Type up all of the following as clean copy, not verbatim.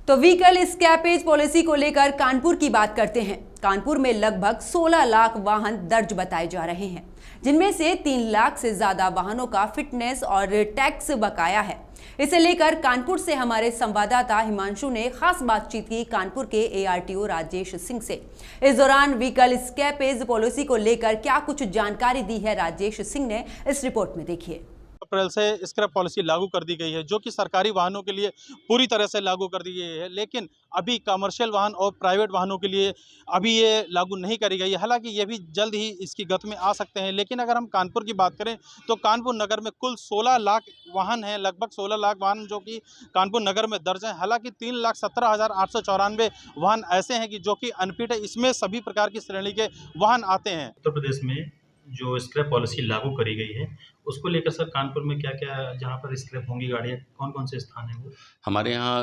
तो vehicle scrappage policy को लेकर कानपुर की बात करते हैं। कानपुर में लगभग 16 लाख वाहन दर्ज बताए जा रहे हैं, जिनमें से 3 लाख से ज्यादा वाहनों का फिटनेस और टैक्स बकाया है। इसे लेकर कानपुर से हमारे संवाददाता हिमांशु ने खास बातचीत की कानपुर के एआरटीओ राजेश सिंह से। इस दौरान व्हीकल स्क्रैपेज पॉलिसी को लेकर क्या कुछ जानकारी दी है राजेश सिंह ने, इस रिपोर्ट में देखिए। अप्रैल से स्क्रैप पॉलिसी लागू कर दी गई है, जो कि सरकारी वाहनों के लिए पूरी तरह से लागू कर दी गई है, लेकिन अभी कमर्शियल वाहन और प्राइवेट वाहनों के लिए अभी ये लागू नहीं करी गई है। हालांकि ये भी जल्द ही इसकी गति में आ सकते हैं। लेकिन अगर हम कानपुर की बात करें तो कानपुर नगर में कुल 16 लाख वाहन हैं, लगभग 16 लाख वाहन जो कि कानपुर नगर में दर्ज हैं। हालांकि 3,17,894 वाहन ऐसे हैं कि जो कि अनफिट है। इसमें सभी प्रकार की श्रेणी के वाहन आते हैं। उत्तर प्रदेश में जो स्क्रैप पॉलिसी लागू करी गई है, उसको लेकर सर कानपुर में क्या-क्या जहाँ पर स्क्रैप होंगी गाड़ियाँ, कौन-कौन से स्थान हैं वो? हमारे यहाँ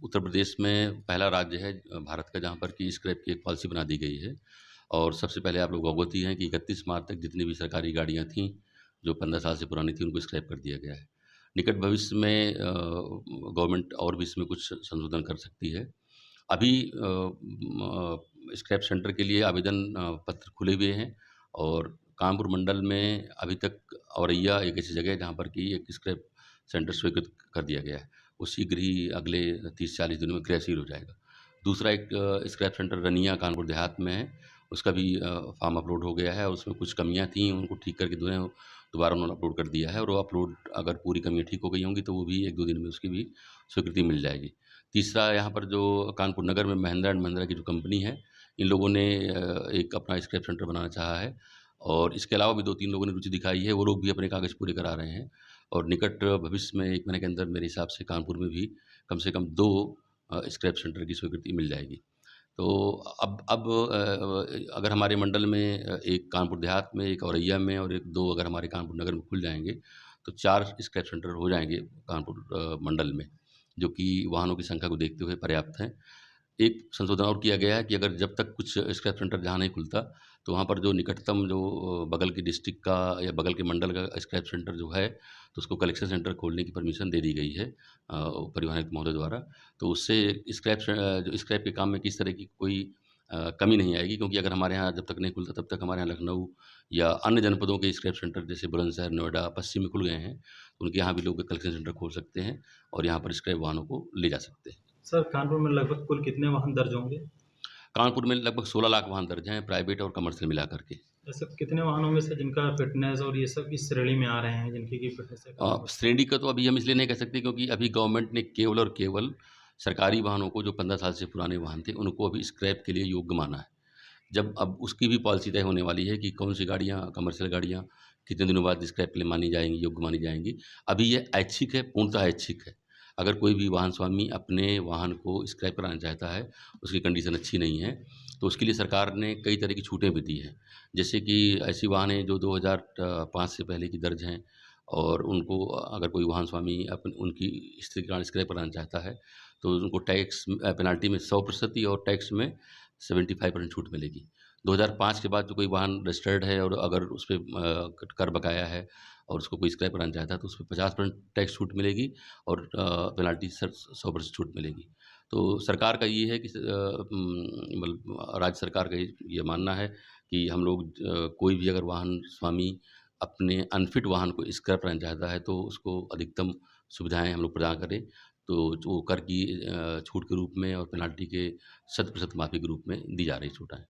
उत्तर प्रदेश में पहला राज्य है भारत का जहाँ पर कि स्क्रैप की एक पॉलिसी बना दी गई है। और सबसे पहले आप लोग अवगत ही हैं कि 31 मार्च तक जितनी भी सरकारी गाड़ियाँ थीं, जो 15 साल से पुरानी थी, उनको स्क्रैप कर दिया गया है। निकट भविष्य में गवर्नमेंट और भी इसमें कुछ संशोधन कर सकती है। अभी स्क्रैप सेंटर के लिए आवेदन पत्र खुले हुए हैं और कानपुर मंडल में अभी तक औरैया एक ऐसी जगह है जहाँ पर कि एक स्क्रैप सेंटर स्वीकृत कर दिया गया है। वो शीघ्र ही अगले 30-40 दिनों में क्रियाशील हो जाएगा। दूसरा एक स्क्रैप सेंटर रनिया कानपुर देहात में है, उसका भी फॉर्म अपलोड हो गया है और उसमें कुछ कमियाँ थीं, उनको ठीक करके दोबारा उन्होंने अपलोड कर दिया है और वो अपलोड अगर पूरी कमियाँ ठीक हो गई होंगी तो वो भी 1-2 दिन में उसकी भी स्वीकृति मिल जाएगी। तीसरा, यहाँ पर जो कानपुर नगर में महिंद्रा एंड महिंद्रा की जो कंपनी है, इन लोगों ने एक अपना स्क्रैप सेंटर बनाना चाहा है और इसके अलावा भी 2-3 लोगों ने रुचि दिखाई है। वो लोग भी अपने कागज़ पूरे करा रहे हैं और निकट भविष्य में 1 महीने के अंदर मेरे हिसाब से कानपुर में भी कम से कम 2 स्क्रैप सेंटर की स्वीकृति मिल जाएगी। तो अब अगर हमारे मंडल में एक कानपुर देहात में, एक औरैया में और 1-2 अगर हमारे कानपुर नगर में खुल जाएँगे, तो 4 स्क्रैप सेंटर हो जाएँगे कानपुर मंडल में, जो कि वाहनों की संख्या को देखते हुए पर्याप्त हैं। एक संशोधन और किया गया है कि अगर जब तक कुछ स्क्रैप सेंटर जहाँ नहीं खुलता, तो वहाँ पर जो निकटतम जो बगल के डिस्ट्रिक्ट का या बगल के मंडल का स्क्रैप सेंटर जो है, तो उसको कलेक्शन सेंटर खोलने की परमिशन दे दी गई है परिवहन आयुक्त महोदय द्वारा। तो उससे जो स्क्रैप के काम में किस तरह की कोई कमी नहीं आएगी, क्योंकि अगर हमारे यहाँ जब तक नहीं खुलता तब तक हमारे यहाँ लखनऊ या अन्य जनपदों के स्क्रैप सेंटर जैसे बुलंदशहर, नोएडा, पश्चिम में खुल गए हैं, तो उनके यहाँ भी लोग कलेक्शन सेंटर खोल सकते हैं और यहाँ पर स्क्रैप वाहनों को ले जा सकते हैं। सर कानपुर में लगभग कुल कितने वाहन दर्ज होंगे? कानपुर में लगभग 16 लाख वाहन दर्ज हैं, प्राइवेट और कमर्शियल मिला करके। ऐसे कितने वाहन होंगे सर जिनका फिटनेस और ये सब इस श्रेणी में आ रहे हैं, जिनकी की फिटनेस है? श्रेणी का तो अभी हम इसलिए नहीं कह सकते क्योंकि अभी गवर्नमेंट ने केवल और केवल सरकारी वाहनों को, जो 15 साल से पुराने वाहन थे, उनको अभी स्क्रैप के लिए योग्य माना है। जब अब उसकी भी पॉलिसी तय होने वाली है कि कौन-सी गाड़ियाँ, कमर्शियल गाड़ियाँ कितने दिनों बाद स्क्रैप के लिए मानी जाएँगी, योग्य मानी जाएँगी। अभी ये ऐच्छिक है, पूर्णतः ऐच्छिक है। अगर कोई भी वाहन स्वामी अपने वाहन को स्क्रैप कराना चाहता है, उसकी कंडीशन अच्छी नहीं है, तो उसके लिए सरकार ने कई तरह की छूटें भी दी हैं। जैसे कि ऐसी वाहन हैं जो 2005 से पहले की दर्ज हैं और उनको अगर कोई वाहन स्वामी उनकी स्थिति के कारण स्क्रैप कराना चाहता है, तो उनको टैक्स पेनल्टी में 100% और टैक्स में 75% छूट मिलेगी। 2005 के बाद जो कोई वाहन रजिस्टर्ड है और अगर उस पे कर बकाया है और उसको कोई स्क्रैप कराना चाहता है, तो उसपे 50% टैक्स छूट मिलेगी और पेनल्टी 100% छूट मिलेगी। तो सरकार का ये है कि मतलब राज्य सरकार का ये मानना है कि हम लोग कोई भी अगर वाहन स्वामी अपने अनफिट वाहन को स्क्रैप कराना चाहता है, तो उसको अधिकतम सुविधाएँ हम लोग प्रदान करें। तो जो कर की छूट के रूप में और पेनल्टी के 100% माफ़ी के रूप में दी जा रही छूट है।